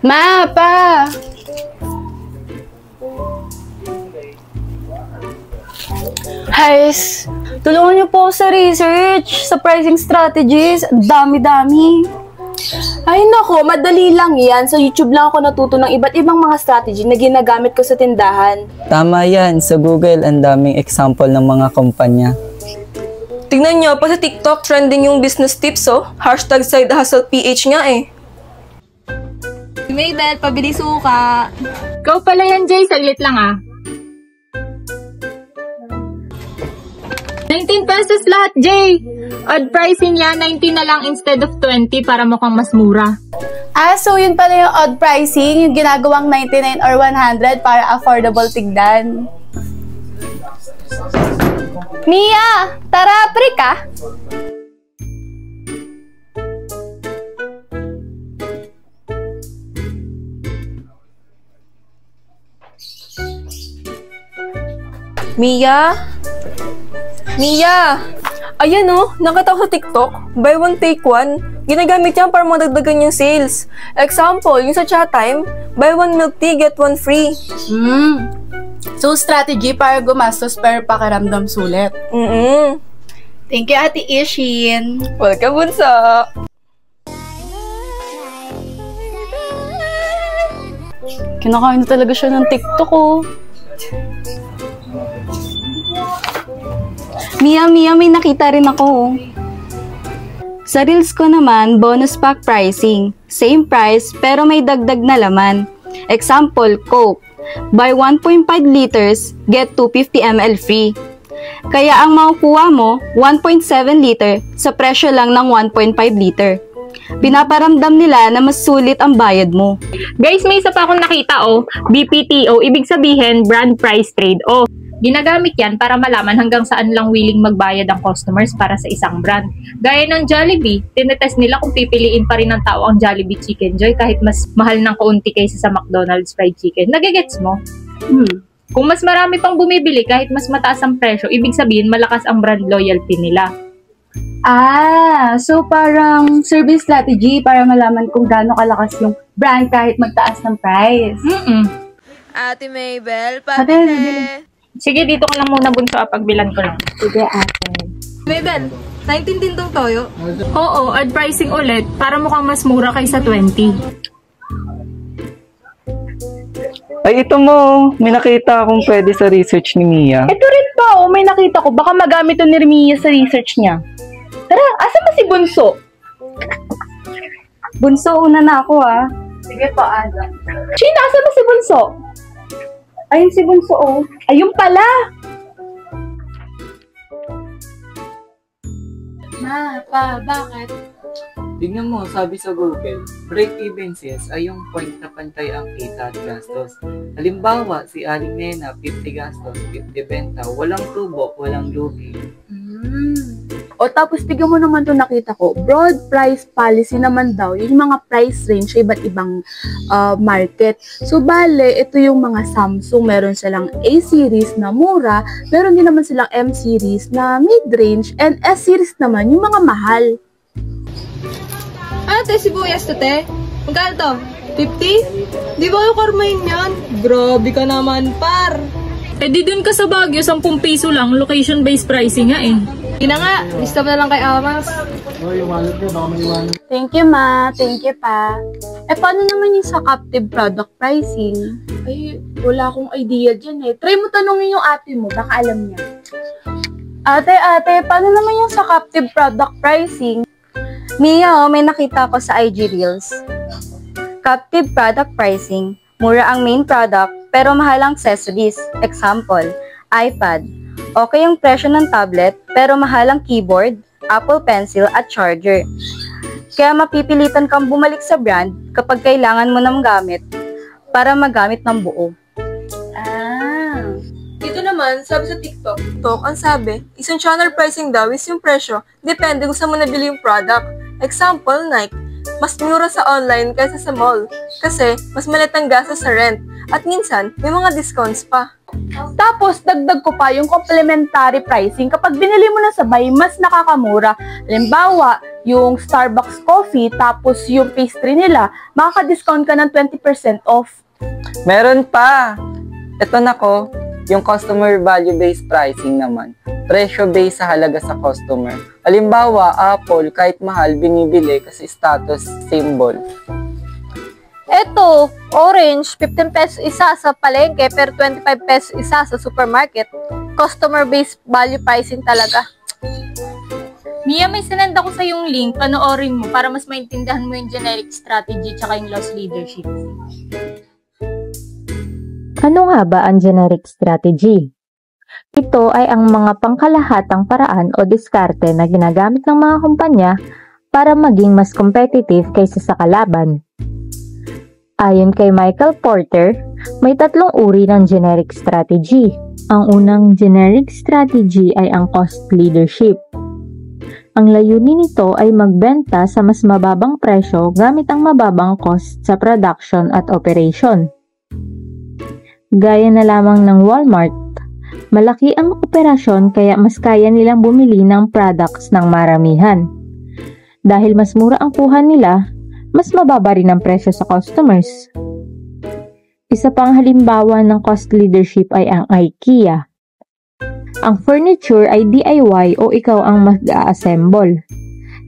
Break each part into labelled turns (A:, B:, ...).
A: Ma, pa! Guys, tulungan niyo po sa research, sa pricing strategies. Dami-dami.
B: Ay nako, madali lang yan. Sa YouTube lang ako natuto ng iba't ibang mga strategy na ginagamit ko sa tindahan.
C: Tama yan, sa Google ang daming example ng mga kumpanya.
D: Tignan nyo, pa sa TikTok, trending yung business tips, oh. Hashtag side hustle PH nga eh.
E: Si Maybel, pabili suka.
F: Ikaw pala yan, Jay. Saglit lang ah. 19 pesos lahat, Jay. Odd pricing yan, 19 na lang instead of 20 para mukhang mas mura.
A: Ah, so yun pala yung odd pricing, yung ginagawang 99 or 100 para affordable tignan. Mia! Tara, pre ka!
D: Mia? Mia! Ayan oh, nakita ko sa TikTok, buy one take one. Ginagamit yan para madagdagan yung sales. Example, yung sa chat time, buy one milk tea, get one free.
A: So, strategy para gumastos pero pakiramdam sulit. Thank you, Ate Ishin.
D: Welcome, bunso!
A: Kinakain na talaga siya ng TikTok, oh. Mia, may nakita rin ako, oh. Sa Reels ko naman, bonus pack pricing. Same price, pero may dagdag na laman. Example, Coke. Buy 1.5 liters, get 250 ml free. Kaya ang makukuha mo, 1.7 liter sa presyo lang ng 1.5 liter. Pinaparamdam nila na mas sulit ang bayad mo.
F: Guys, may isa pa akong nakita oh. BPTO, ibig sabihin brand price trade off. Ginagamit yan para malaman hanggang saan lang willing magbayad ang customers para sa isang brand. Gaya ng Jollibee, tinetest nila kung pipiliin pa rin ng tao ang Jollibee Chicken Joy kahit mas mahal ng kaunti kaysa sa McDonald's Fried Chicken. Nagigets mo? Kung mas marami pang bumibili kahit mas mataas ang presyo, ibig sabihin malakas ang brand loyalty nila.
A: Ah, so parang service strategy para malaman kung gaano kalakas yung brand kahit magtaas ng price.
E: Ate Maybel,
A: Ate,
E: pabili.
F: Sige, dito ko lang muna bunso, pagbilan ko lang.
A: Sige, ate.
E: Maybel, 19 din tong toyo?
F: Oo, odd pricing ulit para mukhang mas mura kaysa 20.
C: Ay, ito mo, may nakita akong pwede sa research ni Mia.
B: Ito rin pa, may nakita ko. Baka magamit ito ni Mia sa research niya. Tara, asa ba si Bunso?
A: Bunso, una na ako, ah.
B: Sige po, Ada. China, asa ba si Bunso?
A: Ayun si Bunso, oh.
B: Ayun pala!
A: Ma, pa, bakit?
C: Tingnan mo, sabi sa Google, break-even sales ay yung point na pantay ang kita at gastos. Halimbawa, si Aling Nena, 50 gastos, 50 benta, walang tubo, walang lugi.
B: O tapos tignan mo naman to nakita ko, broad price policy naman daw, yung mga price range sa iba't ibang market. So bale, ito yung mga Samsung, meron silang A series na mura, meron din naman silang M series na mid-range, and S series naman yung mga mahal.
E: Ate, sibuyas to, te. Magkano to? 50? Di ba yung karmain yan? Grabe ka naman, par.
F: Eh di dun ka sa Baguio, 10 piso lang, location-based pricing nga eh.
E: Ina nga, lista mo na lang kay Amas.
B: Thank you, ma. Thank you, pa. Eh, paano naman yung sa captive product pricing? Ay, wala akong idea dyan eh. Try mo tanongin yung ate mo, baka alam niya.
A: Ate, paano naman yung sa captive product pricing? Mia, may nakita ko sa IG Reels. Captive product pricing. Mura ang main product, pero mahal ang accessories. Example, iPad. Okay ang presyo ng tablet, pero mahal ang keyboard, Apple Pencil at charger. Kaya mapipilitan kang bumalik sa brand kapag kailangan mo ng gamit para magamit ng buo.
D: Dito naman, sabi sa TikTok, ang sabi, isang channel pricing daw is yung presyo, depende kung saan mo nabili yung product. Example, Nike, mas mura sa online kaysa sa mall, kasi mas malit ang gastos sa rent, at minsan, may mga discounts pa.
B: Tapos, dagdag ko pa yung complementary pricing. Kapag binili mo na sabay, mas nakakamura. Halimbawa, yung Starbucks coffee, tapos yung pastry nila, makaka-discount ka ng 20% off.
C: Meron pa! Ito na ko, yung customer value-based pricing naman. Presyo based sa halaga sa customer. Halimbawa, Apple, kahit mahal, binibili kasi status symbol.
A: Eto, orange, 15 pesos isa sa palengke pero 25 pesos isa sa supermarket. Customer-based value pricing talaga.
F: Mia, may sinend ako sa yung link, panoorin mo para mas maintindihan mo yung generic strategy tsaka yung loss leadership.
G: Ano nga ba ang generic strategy? Ito ay ang mga pangkalahatang paraan o diskarte na ginagamit ng mga kumpanya para maging mas competitive kaysa sa kalaban. Ayon kay Michael Porter, may 3 uri ng generic strategy. Ang unang generic strategy ay ang cost leadership. Ang layunin nito ay magbenta sa mas mababang presyo gamit ang mababang cost sa production at operation. Gaya na lamang ng Walmart, malaki ang operasyon kaya mas kaya nilang bumili ng products ng maramihan. Dahil mas mura ang kuha nila, mas mababa rin ang presyo sa customers. Isa pang halimbawa ng cost leadership ay ang IKEA. Ang furniture ay DIY o ikaw ang mag-a-assemble.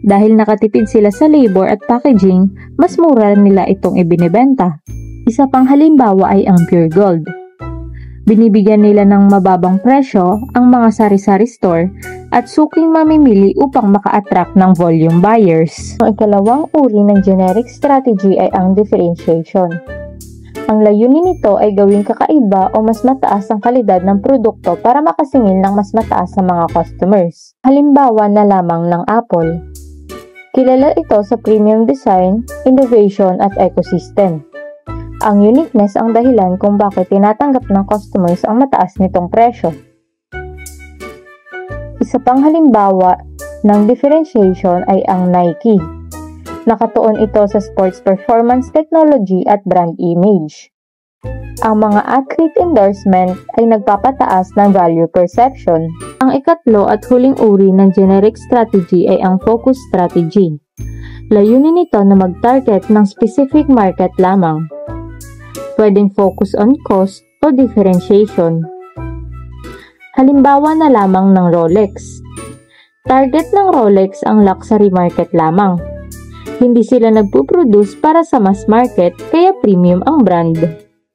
G: Dahil nakatipid sila sa labor at packaging, mas mura nila itong ibinibenta. Isa pang halimbawa ay ang Pure Gold. Binibigyan nila ng mababang presyo ang mga sari-sari store at suking mamimili upang maka-attract ng volume buyers. Ang ikalawang uri ng generic strategy ay ang differentiation. Ang layunin nito ay gawing kakaiba o mas mataas ang kalidad ng produkto para makasingil ng mas mataas sa mga customers. Halimbawa na lamang ng Apple. Kilala ito sa premium design, innovation at ecosystem. Ang uniqueness ang dahilan kung bakit tinatanggap ng customers ang mataas nitong presyo. Isa pang halimbawa ng differentiation ay ang Nike. Nakatuon ito sa sports performance technology at brand image. Ang mga athlete endorsement ay nagpapataas ng value perception. Ang ikatlo at huling uri ng generic strategy ay ang focus strategy. Layunin nito na mag-target ng specific market lamang. Pwedeng focus on cost o differentiation. Halimbawa na lamang ng Rolex. Target ng Rolex ang luxury market lamang. Hindi sila nagpo-produce para sa mass market kaya premium ang brand.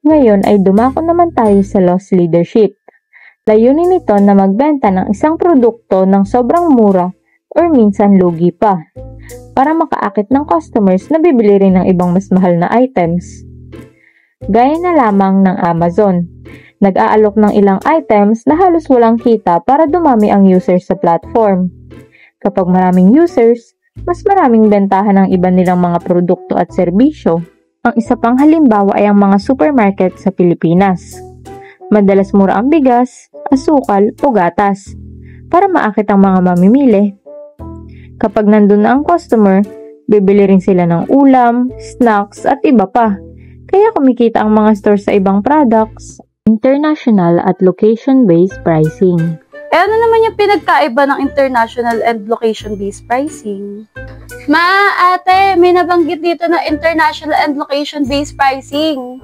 G: Ngayon ay dumako naman tayo sa loss leadership. Layunin nito na magbenta ng isang produkto ng sobrang mura or minsan lugi pa para makaakit ng customers na bibili rin ng ibang mas mahal na items. Gaya na lamang ng Amazon. Nag-aalok ng ilang items na halos walang kita para dumami ang users sa platform. Kapag maraming users, mas maraming bentahan ng iba nilang mga produkto at serbisyo. Ang isa pang halimbawa ay ang mga supermarket sa Pilipinas. Madalas mura ang bigas, asukal o gatas para maakit ang mga mamimili. Kapag nandun na ang customer, bibili rin sila ng ulam, snacks at iba pa. Kaya kumikita ang mga store sa ibang products. International at location-based pricing.
B: Ano naman yung pinagkaiba ng international and location-based pricing?
A: Ate, may nabanggit dito na international and location-based pricing.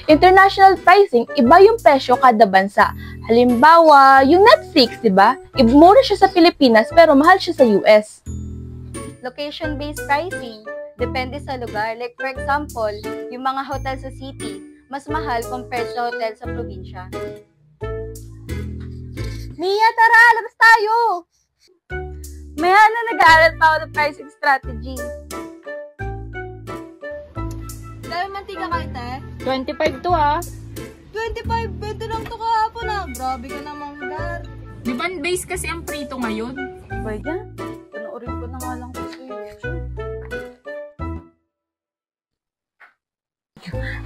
B: International pricing, iba yung presyo kada bansa. Halimbawa, yung Netflix, di ba? Mura siya sa Pilipinas pero mahal siya sa US.
A: Location-based pricing, depende sa lugar. Like for example, yung mga hotel sa city, mas mahal compared sa hotel sa probinsya. Mia, tara! Labas tayo!
B: Maya na nag-aaral pa ako ng pricing strategy.
E: Dahil mantika kayo, te?
F: 25 to ah.
E: 25, 20 lang to kahapon ah. Grabe ka naman, Gar.
F: Di ba base kasi ang prito ngayon?
B: Ba yan? Panoorin ko na nga lang ko sa YouTube.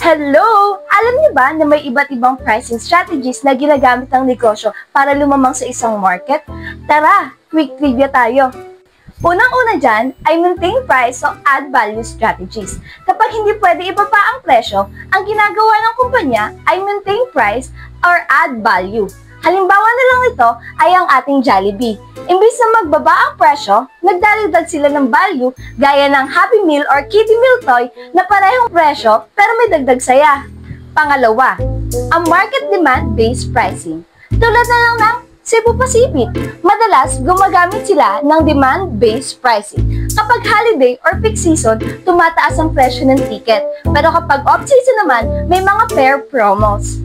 B: Hello! Alam niyo ba na may iba't ibang pricing strategies na ginagamit ng negosyo para lumamang sa isang market? Tara, quick trivia tayo. Unang-una dyan ay maintain price o add value strategies. Kapag hindi pwede ibaba ang presyo, ang ginagawa ng kumpanya ay maintain price or add value. Halimbawa na lang nito ay ang ating Jollibee. Imbis
A: Imbis na magbaba ang presyo, nagdadagdag sila ng value gaya ng Happy Meal or Kitty Meal toy na parehong presyo pero may dagdag saya. Pangalawa, ang market demand-based pricing. Tulad na lang ng Cebu Pacific, madalas gumagamit sila ng demand-based pricing. Kapag holiday or peak season, tumataas ang presyo ng ticket. Pero kapag off-season naman, may mga fair promos.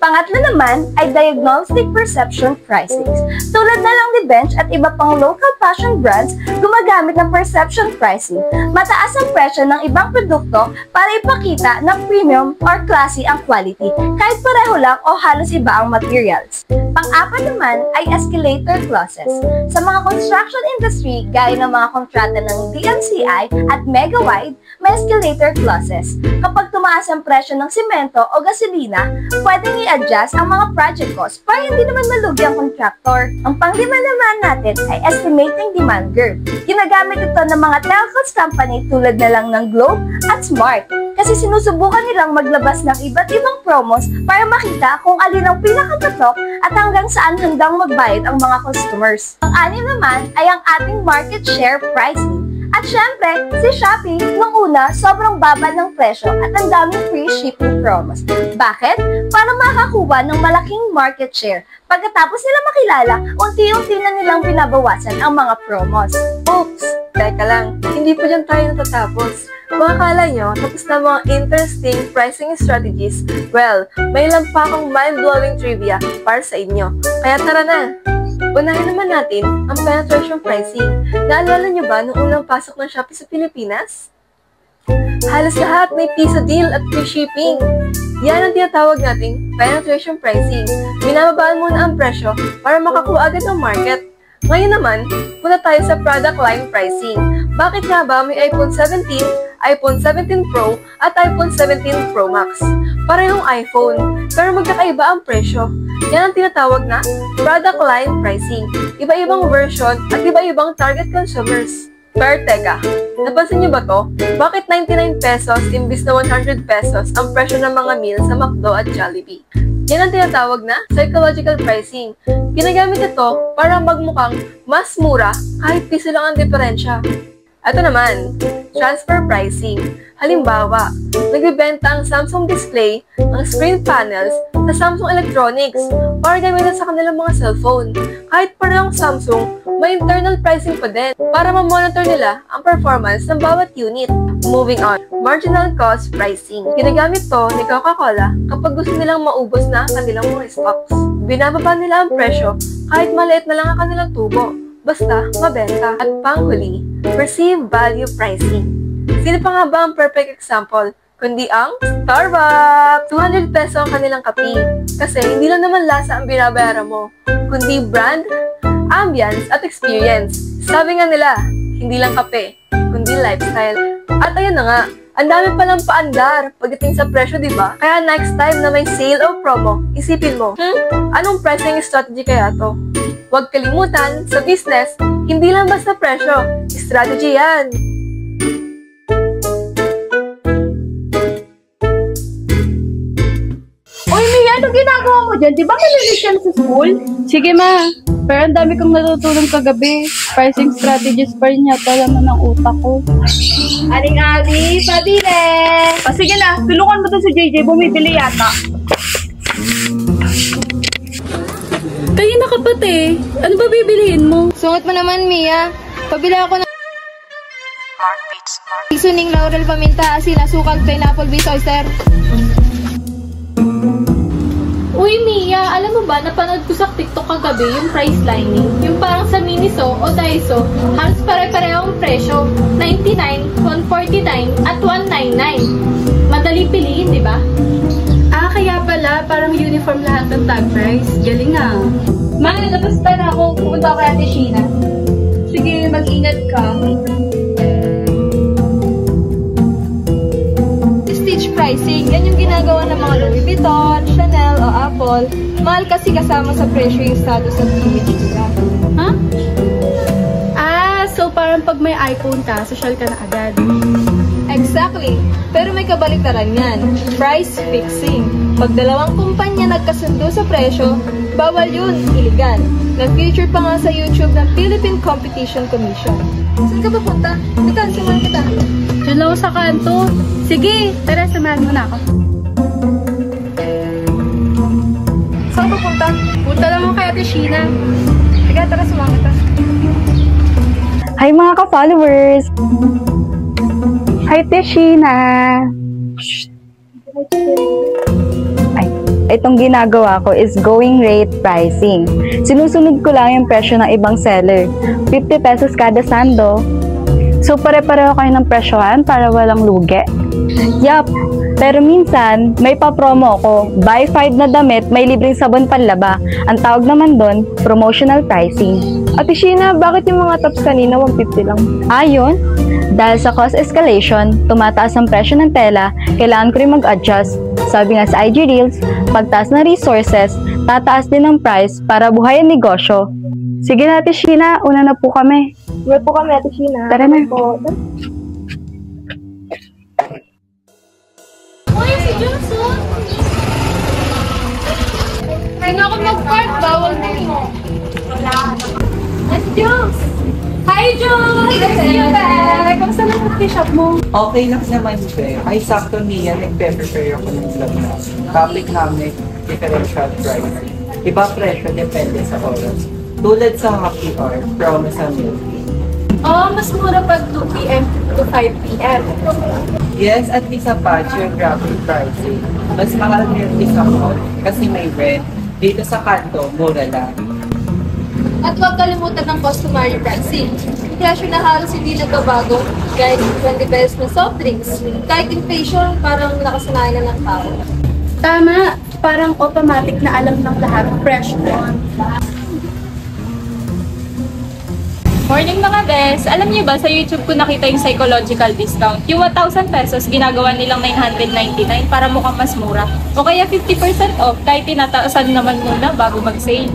A: Pangatlo naman ay diagnostic perception pricing. Tulad na lang ni Bench at iba pang local fashion brands, gumagamit ng perception pricing. Mataas ang presyo ng ibang produkto para ipakita na premium or classy ang quality, kahit pareho lang o halos iba ang materials. Pang-apat naman ay escalator clauses. Sa mga construction industry, gaya ng mga kontrata ng DMCI at Megawide, may escalator clauses. Kapag tumaas ang presyo ng simento o gasolina, pwedeng i-adjust ang mga project costs para hindi naman malugi ang contractor. Ang pang-lima naman natin ay estimating demand curve. Ginagamit ito ng mga telcos company tulad na lang ng Globe at Smart. Kasi sinusubukan nilang maglabas ng iba't ibang promos para makita kung alin ang pinakatatok at hanggang saan handang magbayad ang mga customers. Ang anim naman ay ang ating market share pricing. At syempre, si Shopee, nung una, sobrang baba ng presyo at ang daming free shipping promos. Bakit? Para makakuha ng malaking market share. Pagkatapos nila makilala, unti-unti na nilang binabawasan ang mga promos.
D: Oops! Teka lang, hindi pa dyan tayo natatapos. Kung akala nyo, tapos na mga interesting pricing strategies, well, may lang pa akong mind-blowing trivia para sa inyo. Kaya tara na! Unahin naman natin ang penetration pricing. Naalala nyo ba nung unang pasok ng Shopee sa Pilipinas? Halos lahat may piso deal at free shipping. Yan ang tinatawag nating penetration pricing. Binababaan muna ang presyo para makakuha agad ng market. Ngayon naman, punta tayo sa product line pricing. Bakit nga ba may iPhone 17, iPhone 17 Pro at iPhone 17 Pro Max? Parehong iPhone, pero magkakaiba ang presyo. Yan ang tinatawag na product line pricing. Iba-ibang version at iba-ibang target consumers. Pero teka, napansin niyo ba to? Bakit 99 pesos imbis na 100 pesos ang presyo ng mga meal sa McDo at Jollibee? Yan ang tinatawag na psychological pricing. Ginagamit ito para magmukhang mas mura kahit piso lang ang diferensya. Ito naman, transfer pricing. Halimbawa, nagbibenta ang Samsung Display ng screen panels sa Samsung Electronics para gamitin sa kanilang mga cellphone. Kahit parehong Samsung, may internal pricing pa din para ma-monitor nila ang performance ng bawat unit. Moving on, marginal cost pricing. Ginagamit to ni Coca-Cola kapag gusto nilang maubos na kanilang mga stocks. Binababa nila ang presyo kahit maliit na lang ang kanilang tubo. Basta mabenta. At panghuli, perceived value pricing. Sino pa nga ba ang perfect example? Kundi ang Starbucks! 200 peso ang kanilang kape. Kasi hindi lang naman lasa ang binabayaran mo, kundi brand, ambience, at experience. Sabi nga nila, hindi lang kape, kundi lifestyle. At ayun na nga, ang dami palang paandar pagdating sa presyo, di ba? Kaya next time na may sale o promo, isipin mo, anong pricing strategy kaya to? Huwag kalimutan, sa business, hindi lang basta presyo, strategy yan.
B: Uy, Mia, ano ginagawa mo dyan? Di ba kalilig ka sa school? Sige, ma. Pero ang dami kong natutulong kagabi. Pricing strategies pa rin yata laman ng utak ko.
E: Aling Adi, pabili!
B: O sige na, tulungan mo to si JJ, bumibili yata. Kayo na kapate, ano ba bibilihin mo?
E: Sungot mo naman, Mia. Pabili ako ng seasoning, laurel, paminta, asin, asukal, pineapple, base oyster. Uy, Mia, alam mo ba, napanood ko sa TikTok kagabi yung price lining. Yung parang sa Miniso o Daiso, halos pare-parehong presyo. 99, 149, at 199. Madali piliin, di ba?
B: Ah, kaya pala, parang uniform lahat ng tag price. Galing ah.
E: Ma, labas pa na ako. Pumunta ako kay Ate Sheena.
B: Sige, mag-ingat ka.
E: Prestige pricing, yan yung ginagawa ng mga Louis Vuitton, Chanel o Apple. Mahal kasi kasama sa presyo yung status at image nila.
B: Ha? Ah, so parang pag may iPhone ka, social ka na agad.
E: Exactly.
D: Exactly. Pero may kabaliktaran yan. Price fixing. Pag dalawang kumpanya nagkasundo sa presyo, bawal yun, iligan. Nag-feature pa nga sa YouTube ng Philippine Competition Commission. Saan ka papunta? Teka, samahan kita.
B: Diyan lang ako sa kanto. Sige, tara, samahan mo na ako.
D: Saan ka papunta?
B: Punta lang ako kay Ate Sheena. Sige, tara, samahan kita.
A: Hi mga ka-followers! Hi Teshina! Ay, itong ginagawa ko is going rate pricing. Sinusunod ko lang yung presyo ng ibang seller. 50 pesos kada sando. So pare-pareho kayo ng presyohan para walang lugi. Yup! Pero minsan, may pa-promo ko. Buy 5 na damit, may libreng sabon panlaba. Ang tawag naman doon, promotional pricing.
D: Ate Sheena, bakit yung mga tops kanina 150 lang?
A: Ayun, dahil sa cost escalation, tumataas ang presyo ng tela, kailangan ko rin mag-adjust. Sabi nga sa IG Reels, pagtaas ng resources, tataas din ang price para buhayin negosyo. Sige na Ate Sheena, una na po kami.
D: Uwi po kami, Ate Sheena.
A: Tara na.
E: Uy, si Johnson! Kaya na ako mag-park, bawal mo. Let's Jones! Hi, Jones! Let's see you back! Kamusta na yung shop mo?
C: Okay lang naman, Be. Ay, sakto niya, nag-prepare ako ng vlog na. Topic namin, differential pricing. Iba presyo, depende sa oras. Tulad sa happy hour, promise ang milk.
E: Oh, mas mura pag 2 p.m. to 5 p.m.
C: Yes, at isa pa, geographic pricing. Mas mahal milk sa mall kasi may rent. Dito sa kanto, mura lang.
E: At huwag kalimutan ng customary pricing. Yung presyo na halos hindi nagbabago, guys, 20 pesos na soft drinks. Kahit inflation, parang nakasanayan na ng tao.
B: Tama, parang automatic na alam ng lahat presyo mo.
F: Morning mga bes! Alam niyo ba, sa YouTube ko nakita yung psychological discount. Yung 1,000 pesos, ginagawa nilang 999 para mukhang mas mura. O kaya 50% off, kahit tinataasan naman muna bago mag-sale.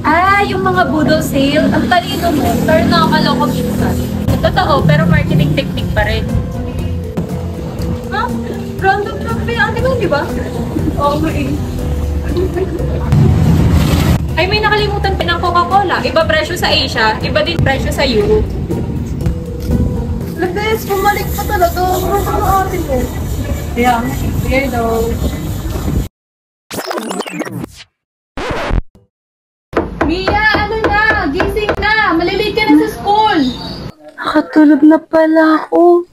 E: Ah, yung mga budol sale, ang talino mo, pero nakakaloko minsan.
F: Totoo, pero marketing technique pa rin.
E: Ha? Random lang ba yung mo, di ba? Oo, eh.
F: Ay, may nakalimutan pa ng Coca-Cola. Iba presyo sa Asia, iba din presyo sa Europe.
D: Labes, bumalik pa talaga. Gusto mo atin mo.
C: Yeah, hello.
B: Mia, ano na? Gising na! Malilate ka na sa school!
A: Nakatulog na pala ako.